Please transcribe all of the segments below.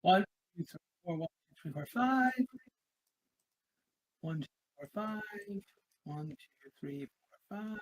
1, 2, 3, 4, 1, 2, 3, 4, 5. 1, 2, 4, 5. 1, 2, 3, 4, 5.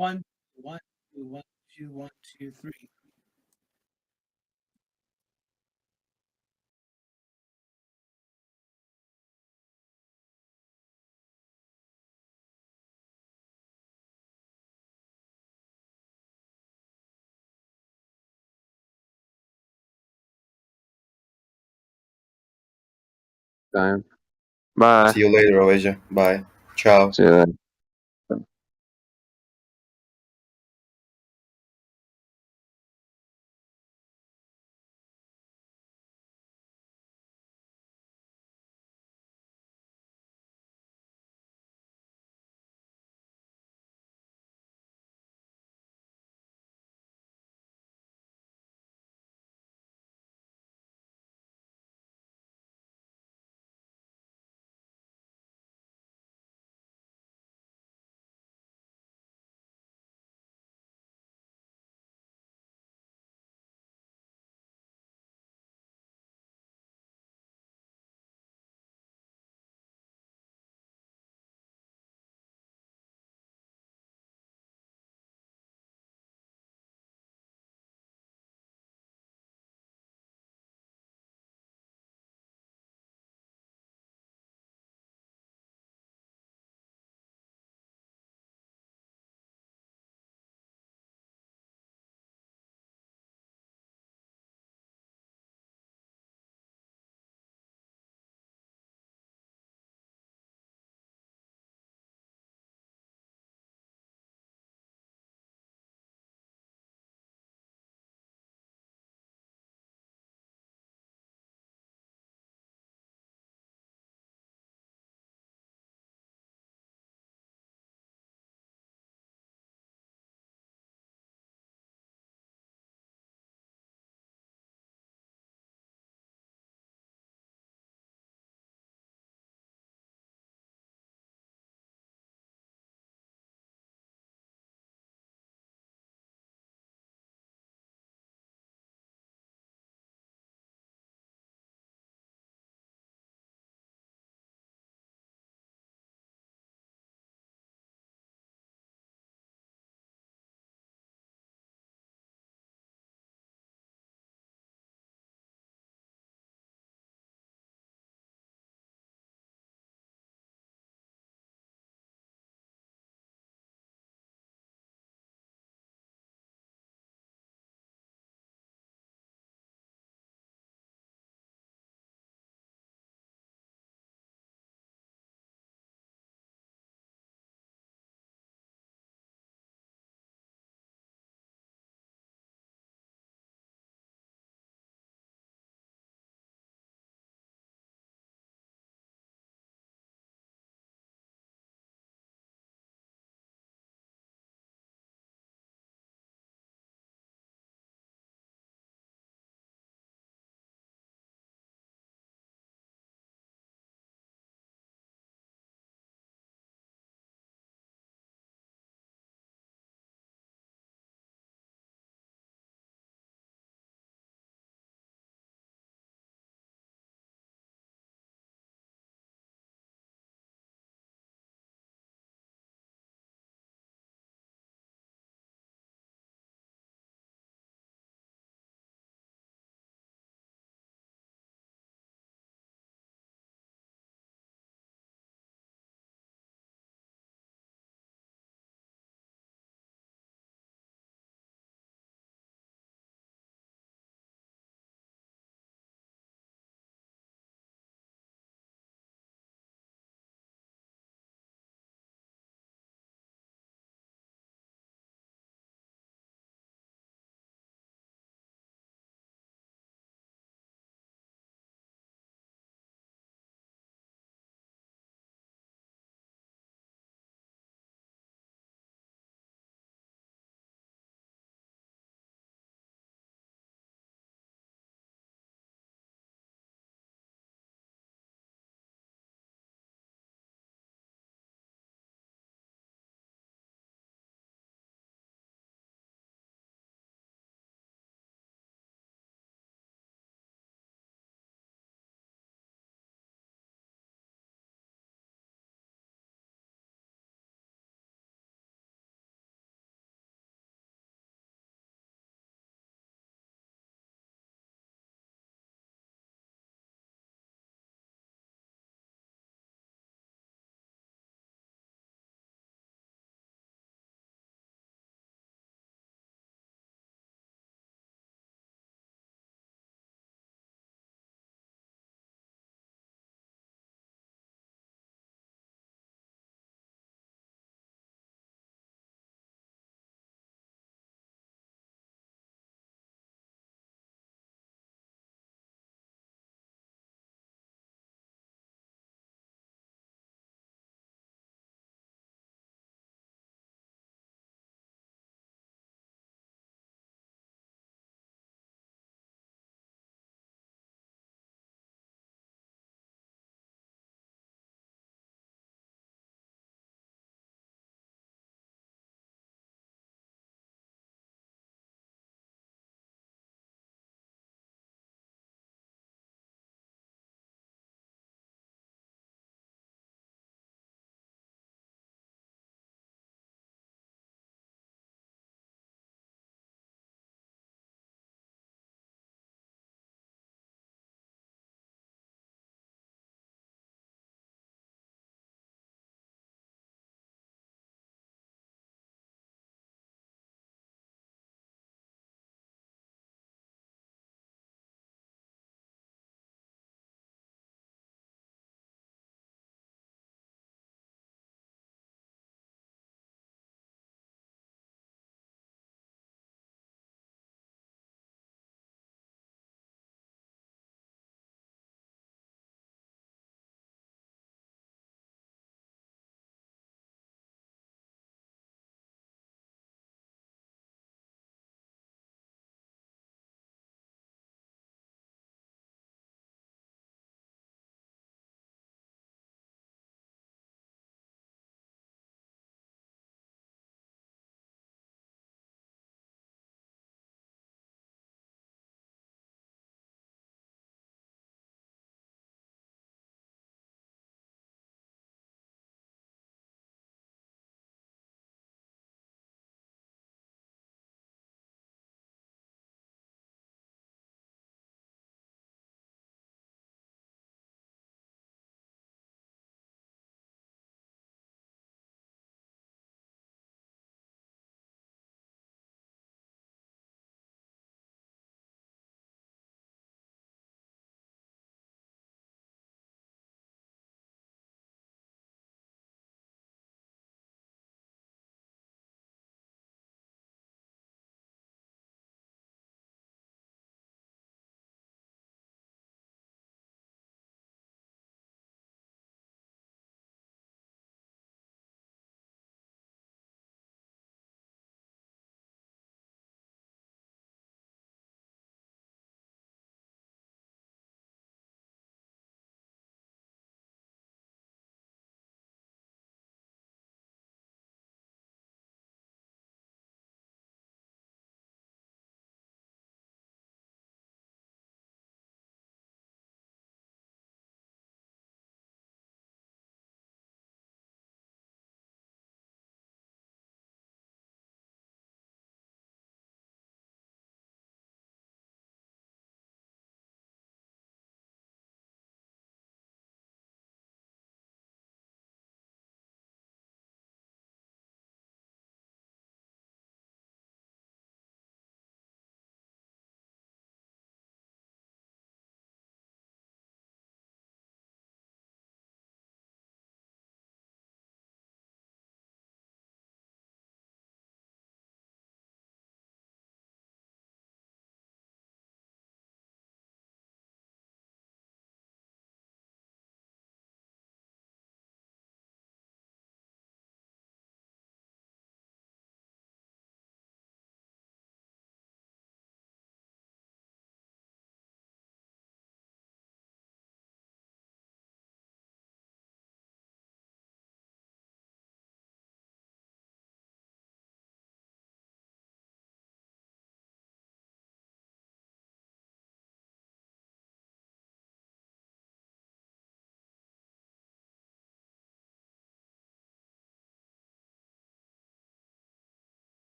1, 1, 2, 1, 2, 1, 2, 3. Time. Bye. See you later, Oveja. Bye. Ciao. See you later.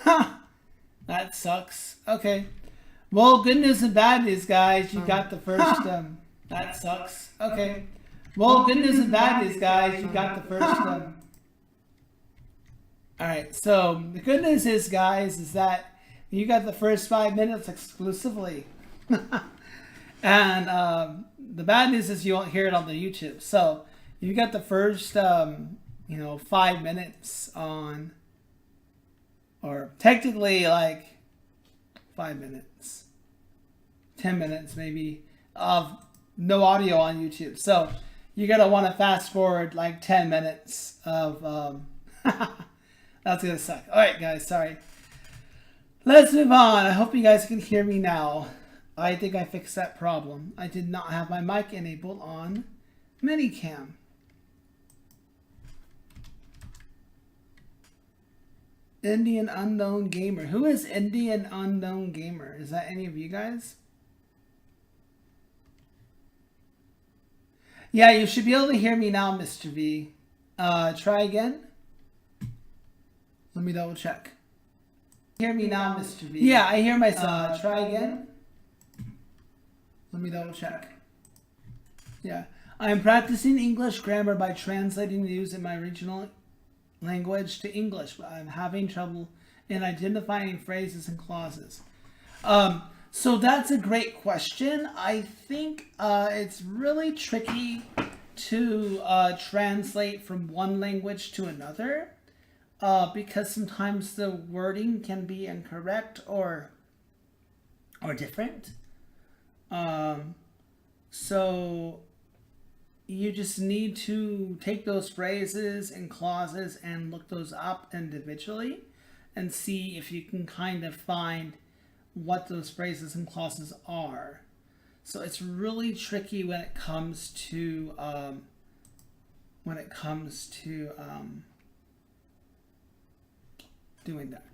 That sucks. Okay. Well, good news and bad news, guys. You got the first. That sucks. Okay. Well, good news and bad news, guys. You got the first. All right. So the good news is, guys, is that you got the first 5 minutes exclusively, and the bad news is you won't hear it on the YouTube. So you got the first, 5 minutes on, or technically like 5 minutes, 10 minutes maybe of no audio on YouTube. So you're gonna want to fast forward like 10 minutes of that's gonna suck. All right, guys, sorry. Let's move on. I hope you guys can hear me now. I think I fixed that problem. I did not have my mic enabled on Minicam. Indian Unknown Gamer. Who is Indian Unknown Gamer? Is that any of you guys? Yeah, you should be able to hear me now, Mr. V. Try again. Let me double check. Hear me now, Mr. V. Yeah, I hear myself. Try again. Let me double check. Yeah. I am practicing English grammar by translating news in my regional language to English, but I'm having trouble in identifying phrases and clauses. So that's a great question. I think it's really tricky to translate from one language to another because sometimes the wording can be incorrect or different. So you just need to take those phrases and clauses and look those up individually and see if you can kind of find what those phrases and clauses are. So it's really tricky when it comes to doing that.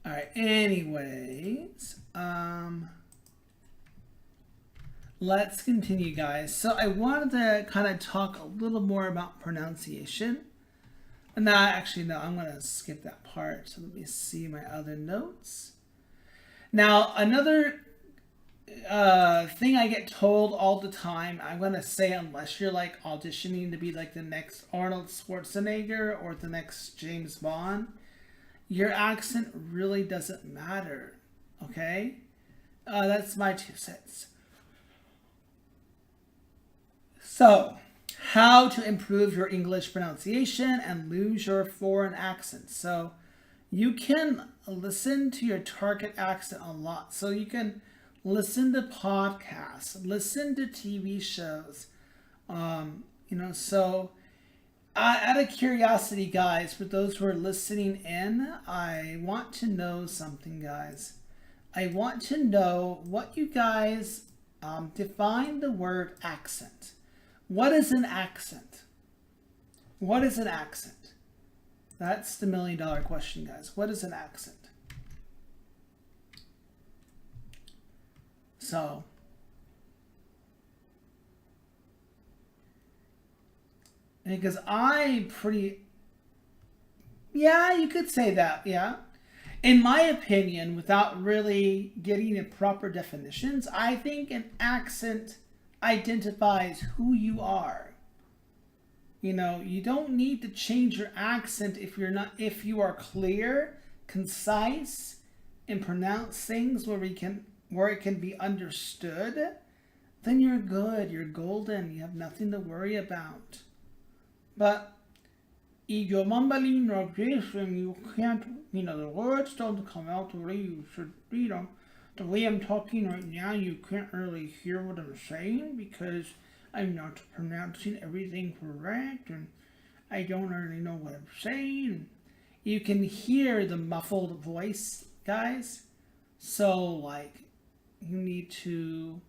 All right. Anyways, let's continue, guys. So I wanted to kind of talk a little more about pronunciation. And now, actually, no, I'm going to skip that part. So let me see my other notes. Now, another thing I get told all the time, I'm going to say, unless you're like auditioning to be like the next Arnold Schwarzenegger or the next James Bond, your accent really doesn't matter. Okay? That's my 2 cents. So, how to improve your English pronunciation and lose your foreign accent. So, you can listen to your target accent a lot. So, you can listen to podcasts, listen to TV shows. So out of curiosity, guys, for those who are listening in, I want to know something, guys. I want to know what you guys define the word accent. What is an accent? What is an accent? That's the $1 million question, guys. What is an accent? So, because yeah, you could say that, yeah. In my opinion, without really getting into proper definitions, I think an accent identifies who you are. You don't need to change your accent if you are clear, concise, and pronounce things where it can be understood, then you're good, you're golden, you have nothing to worry about. But if you're mumbling like this and you can't, the words don't come out the way you should, the way I'm talking right now, you can't really hear what I'm saying because I'm not pronouncing everything correct and I don't really know what I'm saying. You can hear the muffled voice, guys. So, you need to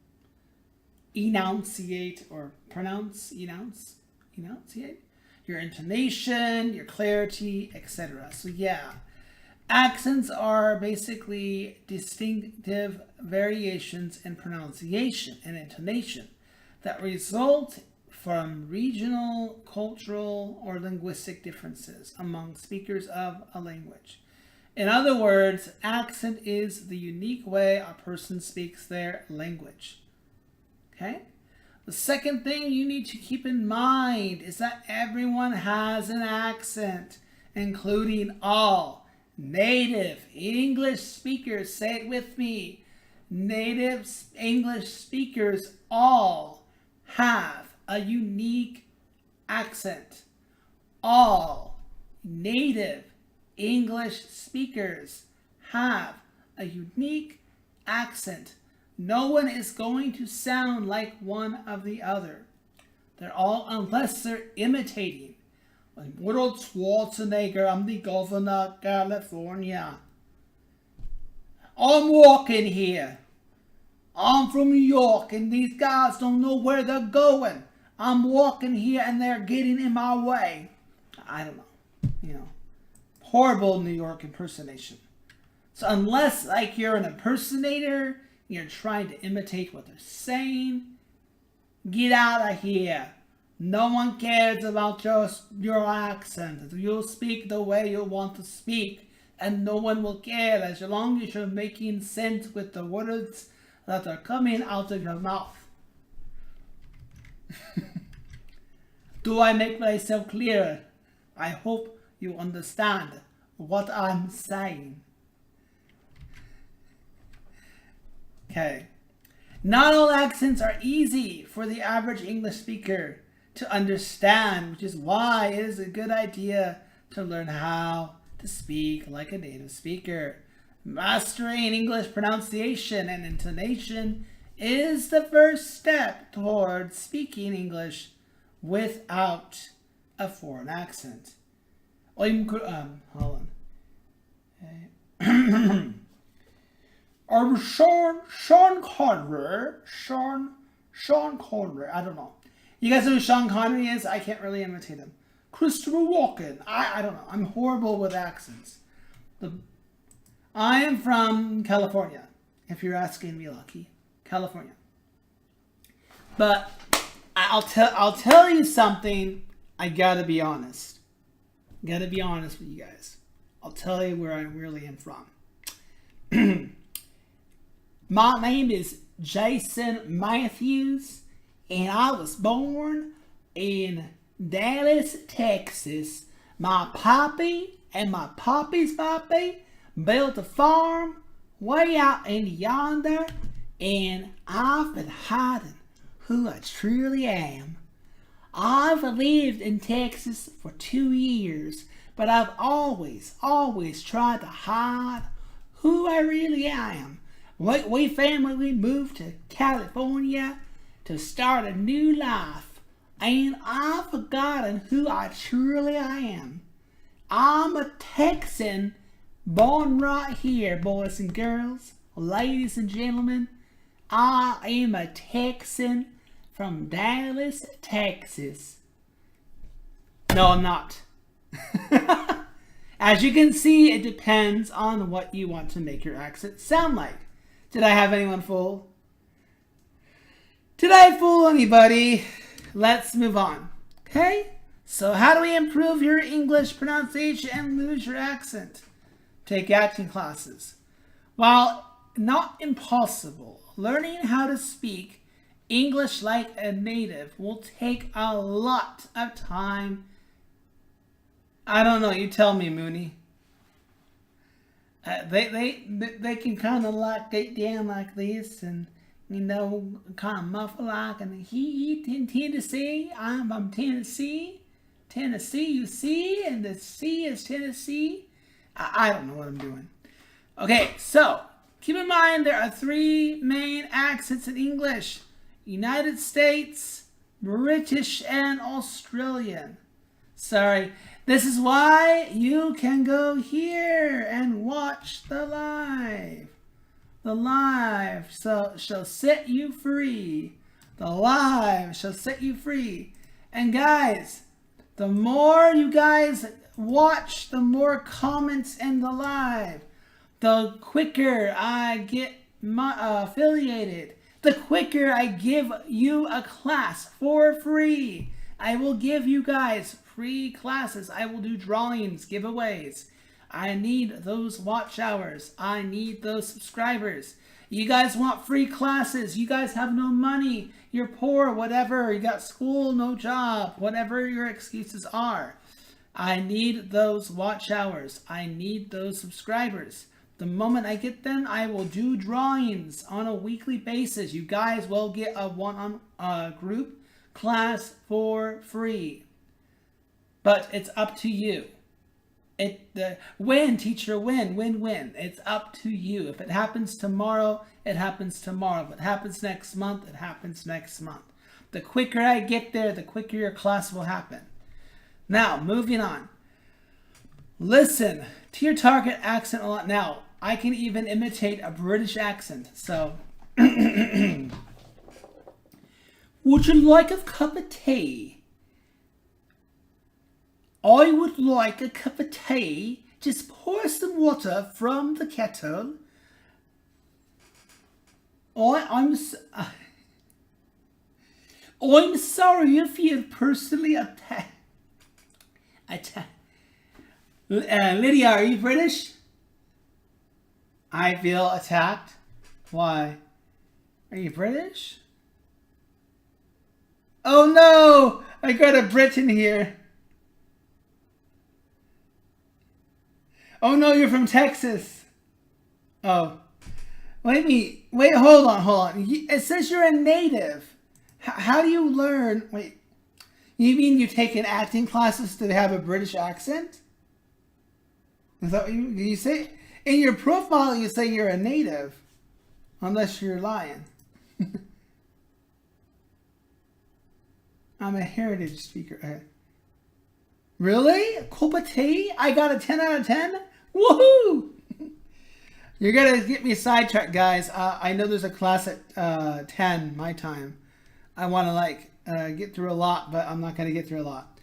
enunciate or enunciate your intonation, your clarity, etc. So yeah, accents are basically distinctive variations in pronunciation and intonation that result from regional, cultural, or linguistic differences among speakers of a language. In other words, accent is the unique way a person speaks their language. Okay? The second thing you need to keep in mind is that everyone has an accent, including all native English speakers. Say it with me. Native English speakers all have a unique accent. All native English speakers have a unique accent. No one is going to sound like one of the other. They're all, unless they're imitating. Like Arnold Schwarzenegger, I'm the governor of California. I'm walking here. I'm from New York and these guys don't know where they're going. I'm walking here and they're getting in my way. I don't know. Horrible New York impersonation. So unless like you're an impersonator, you're trying to imitate what they're saying, get out of here. No one cares about your accent. You'll speak the way you want to speak, and no one will care as long as you're making sense with the words that are coming out of your mouth. Do I make myself clear? I hope you understand what I'm saying. Okay. Not all accents are easy for the average English speaker to understand, which is why it is a good idea to learn how to speak like a native speaker. Mastering English pronunciation and intonation is the first step towards speaking English without a foreign accent. Hold on. Okay. Sean Connery. I don't know. You guys know who Sean Connery is? I can't really imitate him. Christopher Walken. I don't know. I'm horrible with accents. I am from California, if you're asking me, Lucky. California. But I'll tell you something. I gotta be honest. Gotta be honest with you guys. I'll tell you where I really am from. My name is Jason Matthews, and I was born in Dallas, Texas. My papi and my papi's papi built a farm way out in yonder, and I've been hiding who I truly am. I've lived in Texas for 2 years, but I've always tried to hide who I really am. We moved to California to start a new life, and I've forgotten who I truly am. I'm a Texan, born right here, boys and girls, ladies and gentlemen. I am a Texan from Dallas, Texas. No, I'm not. As you can see, it depends on what you want to make your accent sound like. Did I have anyone fool? Did I fool anybody? Let's move on. Okay? So how do we improve your English pronunciation and lose your accent? Take acting classes. While not impossible, learning how to speak English like a native will take a lot of time. I don't know, you tell me, Mooney. They can kind of like get down like this and, kind of muffle like, and he in Tennessee, I'm from Tennessee. Tennessee, you see, and the C is Tennessee. I don't know what I'm doing. Okay, so keep in mind there are 3 main accents in English: United States, British, and Australian. Sorry. This is why you can go here and watch the live. The live shall set you free. The live shall set you free. And guys, the more you guys watch, the more comments in the live, the quicker I get affiliated, the quicker I give you a class for free. I will give you guys free classes. I will do drawings, giveaways. I need those watch hours. I need those subscribers. You guys want free classes. You guys have no money. You're poor, whatever. You got school, no job, whatever your excuses are. I need those watch hours. I need those subscribers. The moment I get them, I will do drawings on a weekly basis. You guys will get a group class for free. But it's up to you. Win, teacher, win, win, win. It's up to you. If it happens tomorrow, it happens tomorrow. If it happens next month, it happens next month. The quicker I get there, the quicker your class will happen. Now, moving on. Listen to your target accent a lot. Now, I can even imitate a British accent. So, would you like a cup of tea? I would like a cup of tea. Just pour some water from the kettle. I'm sorry if you're personally attacked. Lydia, are you British? I feel attacked. Why? Are you British? Oh no! I got a Brit in here. Oh no, you're from Texas. Oh. Wait, hold on. It says you're a native. How do you learn? Wait. You mean you take acting classes to have a British accent? Is that what you say? In your profile, you say you're a native. Unless you're lying. I'm a heritage speaker. Really? Cup of tea? I got a 10 out of 10? Woohoo! You're going to get me sidetracked, guys. I know there's a class at 10, my time. I want to get through a lot, but I'm not going to get through a lot.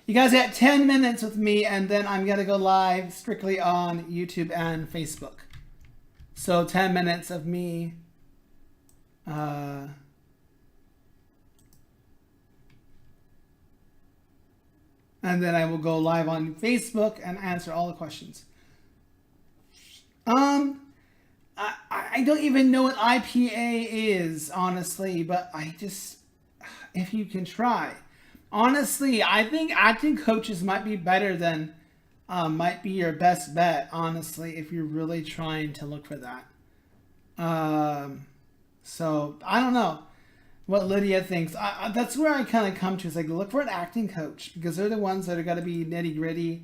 You guys got 10 minutes with me, and then I'm going to go live strictly on YouTube and Facebook. So 10 minutes of me. And then I will go live on Facebook and answer all the questions. I don't even know what IPA is, honestly, but if you can try. Honestly, I think acting coaches might be better than, might be your best bet, honestly, if you're really trying to look for that. So, I don't know what Lydia thinks. That's where I kind of come to. Is look for an acting coach, because they're the ones that are going to be nitty gritty.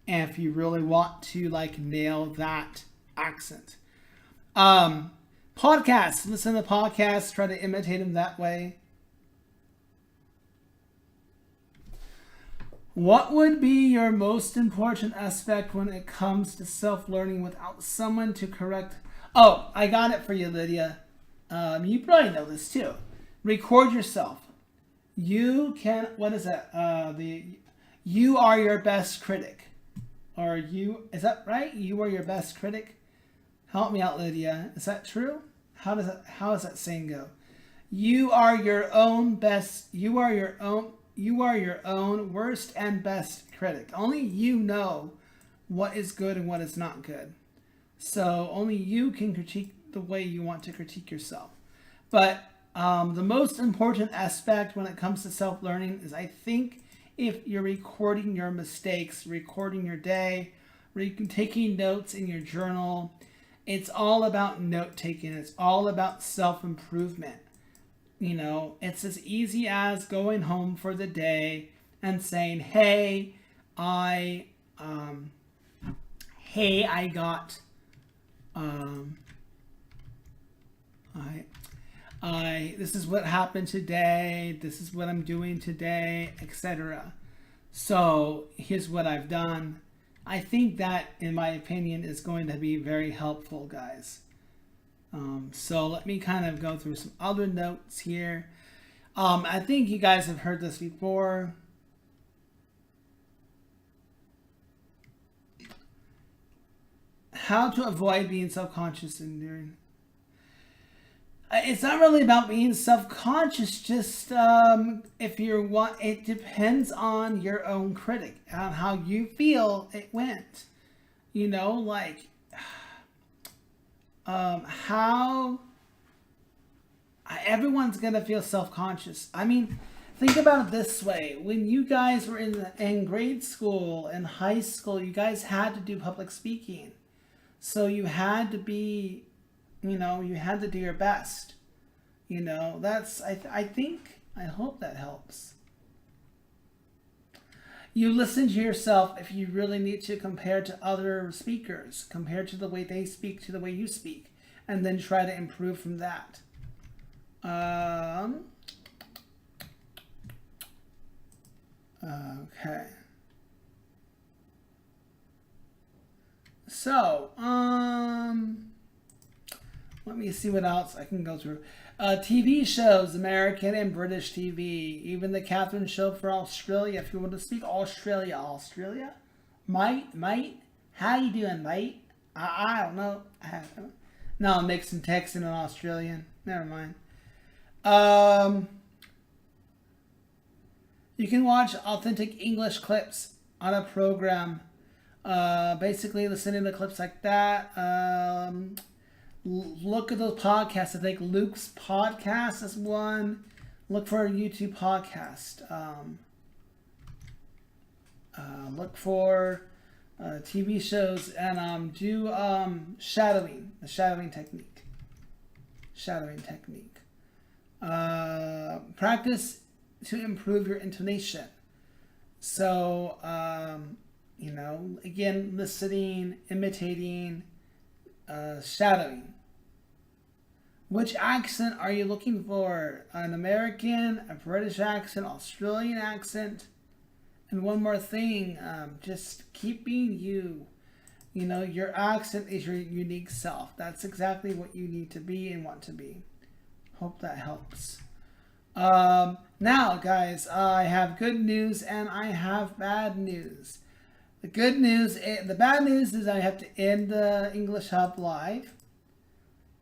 And if you really want to nail that accent. Podcasts, listen to podcasts, try to imitate them that way. What would be your most important aspect when it comes to self-learning without someone to correct? Oh, I got it for you, Lydia. You probably know this too. Record yourself. You can, what is that? You are your best critic. Or is that right? You are your best critic? Help me out, Lydia. Is that true? How does that saying go? You are your own worst and best critic. Only you know what is good and what is not good. So only you can critique the way you want to critique yourself. But the most important aspect when it comes to self-learning is, I think, if you're recording your mistakes, recording your day, taking notes in your journal. It's all about note-taking. It's all about self-improvement. You know, it's as easy as going home for the day and saying, hey, this is what happened today, this is what I'm doing today, etc. So here's what I've done. I think that, in my opinion, is going to be very helpful, guys. So let me kind of go through some other notes here. I think you guys have heard this before. How to avoid being self-conscious and during. It's not really about being self-conscious, just if you want, it depends on your own critic, on how you feel it went. You know, like how everyone's gonna feel self-conscious. I mean, think about it this way: when you guys were in grade school and high school, you guys had to do public speaking, so you had to be, you had to do your best. That's I think I hope that helps. You listen to yourself if you really need to compare to other speakers, compare to the way they speak to the way you speak, and then try to improve from that. Okay. So, let me see what else I can go through. TV shows, American and British TV, even the Catherine show for Australia. If you want to speak Australia, mate, how you doing, mate? I don't know. No, I'm mixing Texan and Australian. Never mind. You can watch authentic English clips on a program. Basically, listening to clips like that. Look at those podcasts. I think Luke's podcast is one. Look for a YouTube podcast. Look for TV shows and do shadowing, the shadowing technique. Practice to improve your intonation. So, again, listening, imitating, shadowing. Which accent are you looking for? An American, a British accent, Australian accent? And one more thing, just keep being you. Your accent is your unique self. That's exactly what you need to be and want to be. Hope that helps. Now, guys, I have good news and I have bad news. The bad news is I have to end the English Hub live.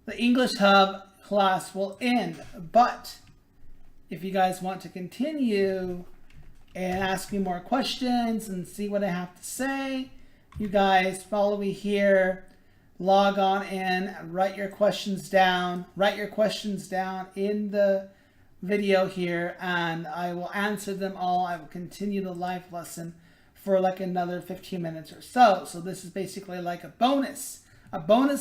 The English Hub class will end, but if you guys want to continue and ask me more questions and see what I have to say, you guys follow me here, log on in, write your questions down in the video here, and I will answer them all. I will continue the live lesson for like another 15 minutes or so. So this is basically like a bonus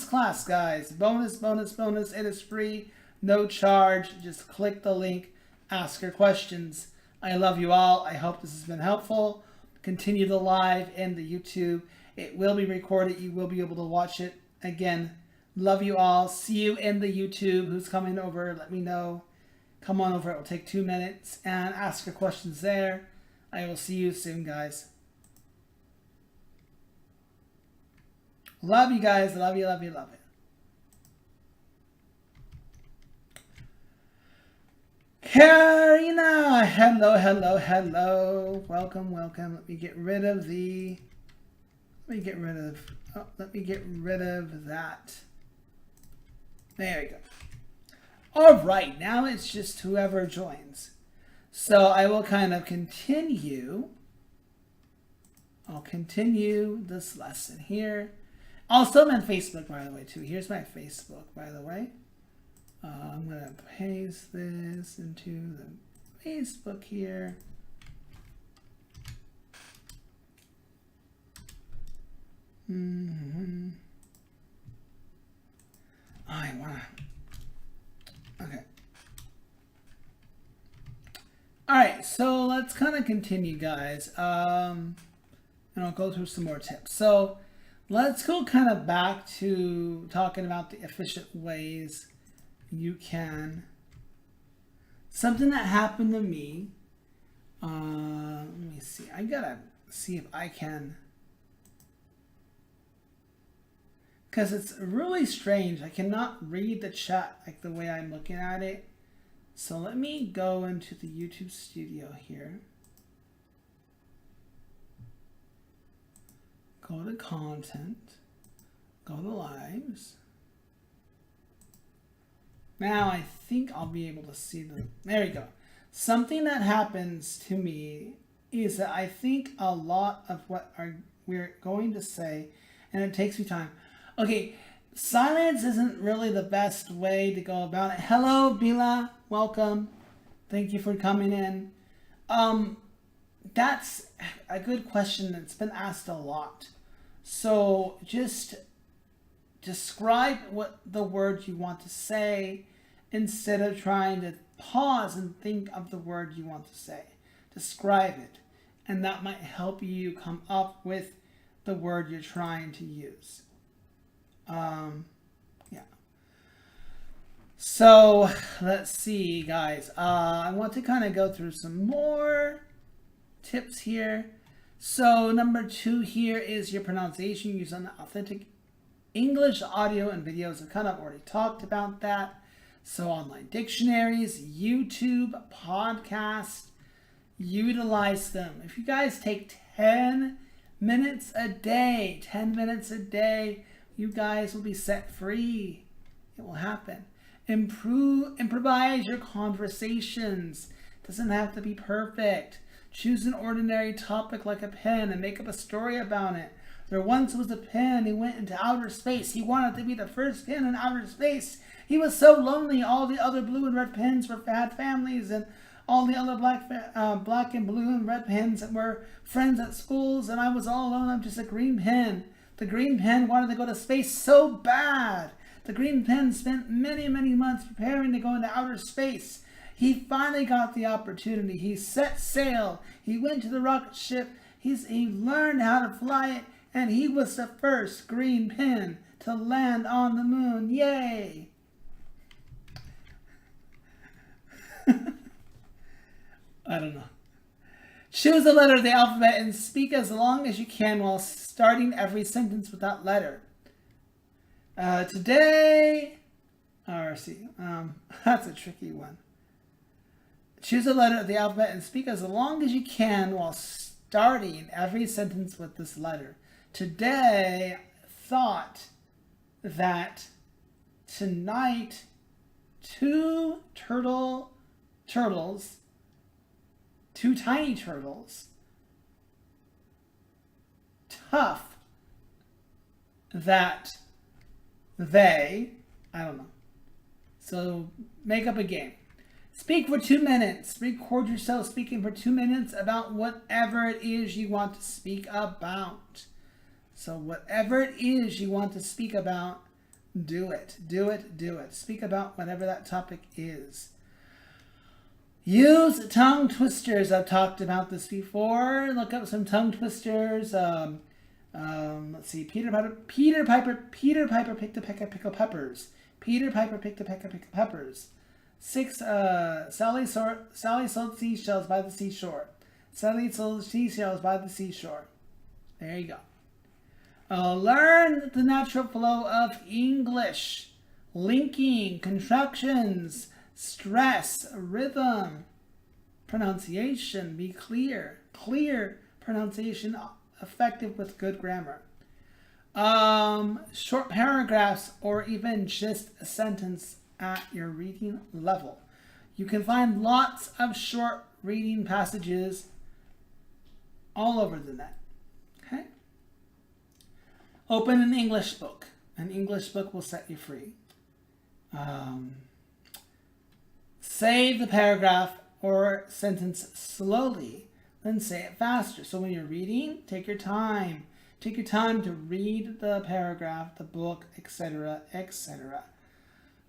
class, guys. Bonus. It is free, no charge. Just click the link, ask your questions. I love you all. I hope this has been helpful. Continue the live in the YouTube. It will be recorded. You will be able to watch it again. Love you all. See you in the YouTube. Who's coming over? Let me know. Come on over. It will take 2 minutes and ask your questions there. I will see you soon, guys. Love you guys. Love you. Karina, hello. Welcome. Let me get rid of that. There you go. All right, now it's just whoever joins. So I will kind of continue. I'll continue this lesson here. Also, I'm on Facebook, by the way, too. Here's my Facebook, by the way. I'm going to paste this into the Facebook here. Okay. Alright, so let's kind of continue, guys. And I'll go through some more tips. So let's go kind of back to talking about the efficient ways you can. Something that happened to me. Let me see. I gotta see if I can. Because it's really strange. I cannot read the chat like the way I'm looking at it. So let me go into the YouTube studio here. Go to content. Go to lives. Now I think I'll be able to see them. There you go. Something that happens to me is that I think a lot of what we're going to say, and it takes me time. Okay, silence isn't really the best way to go about it. Hello, Bila. Welcome. Thank you for coming in. That's a good question that's been asked a lot. So just describe what the word you want to say instead of trying to pause and think of the word you want to say. Describe it. And that might help you come up with the word you're trying to use. Yeah. So let's see, guys. I want to kind of go through some more tips here. So number 2 here is your pronunciation using authentic English audio and videos. I've kind of already talked about that. So online dictionaries, YouTube, podcasts, utilize them. If you guys take 10 minutes a day, you guys will be set free. It will happen. Improvise your conversations. Doesn't have to be perfect. Choose an ordinary topic like a pen and make up a story about it. There once was a pen. He went into outer space. He wanted to be the first pen in outer space. He was so lonely. All the other blue and red pens had families, and all the other black and blue and red pens that were friends at schools, and I was all alone. I'm just a green pen. The green pen wanted to go to space so bad. The green pen spent many, many months preparing to go into outer space. He finally got the opportunity. He set sail. He went to the rocket ship. He learned how to fly it, and he was the first green pen to land on the moon. Yay! I don't know. Choose a letter of the alphabet and speak as long as you can while starting every sentence with that letter. Today, that's a tricky one. Choose a letter of the alphabet and speak as long as you can while starting every sentence with this letter. Today, thought that tonight, two tiny turtles, tough that they, I don't know. So make up a game. Speak for 2 minutes. Record yourself speaking for 2 minutes about whatever it is you want to speak about. So whatever it is you want to speak about, do it. Speak about whatever that topic is. Use tongue twisters. I've talked about this before. Look up some tongue twisters. Let's see. Peter Piper picked a peck of pickled peppers. Peter Piper picked a peck of pickled peppers. 6. Sally sold seashells by the seashore. Sally sold seashells by the seashore. There you go. Learn the natural flow of English. Linking, contractions, stress, rhythm, pronunciation. Be clear. Clear pronunciation, effective with good grammar. Short paragraphs or even just a sentence at your reading level. You can find lots of short reading passages all over the net. Okay? Open an English book. An English book will set you free. Say the paragraph or sentence slowly, then say it faster. So when you're reading, take your time. Take your time to read the paragraph, the book, etc., etc.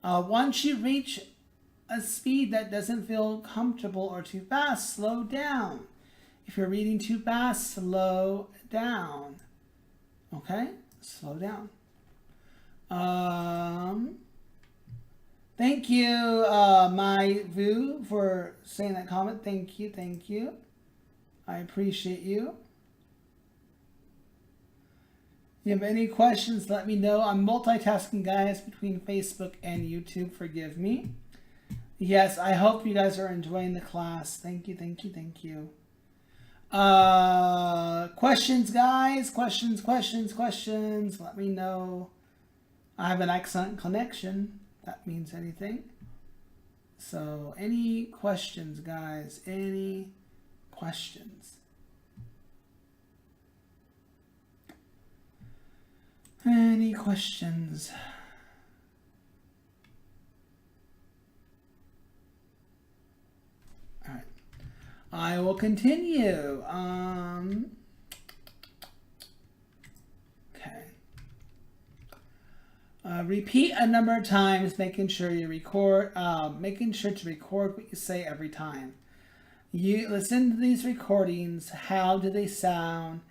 Once you reach a speed that doesn't feel comfortable or too fast, slow down. If you're reading too fast, slow down. Okay? Slow down. Thank you, my Vu, for saying that comment. Thank you. I appreciate you. If you have any questions, let me know. I'm multitasking, guys, between Facebook and YouTube. Forgive me. Yes, I hope you guys are enjoying the class. Thank you. Questions, guys? Questions. Let me know. I have an excellent connection. That means anything. So, any questions, guys? Any questions? Any questions? All right. I will continue. Okay. Repeat a number of times, making sure to record what you say every time. You listen to these recordings. How do they sound?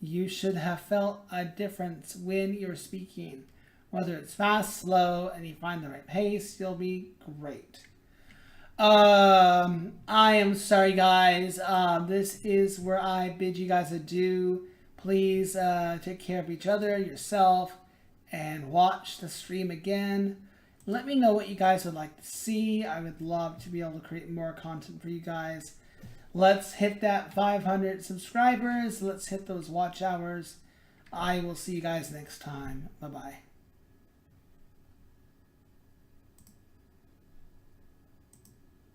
You should have felt a difference when you're speaking. Whether it's fast, slow, and you find the right pace, you'll be great. I am sorry, guys. This is where I bid you guys adieu. Please take care of each other, yourself, and watch the stream again. Let me know what you guys would like to see. I would love to be able to create more content for you guys. Let's hit that 500 subscribers. Let's hit those watch hours. I will see you guys next time. Bye-bye.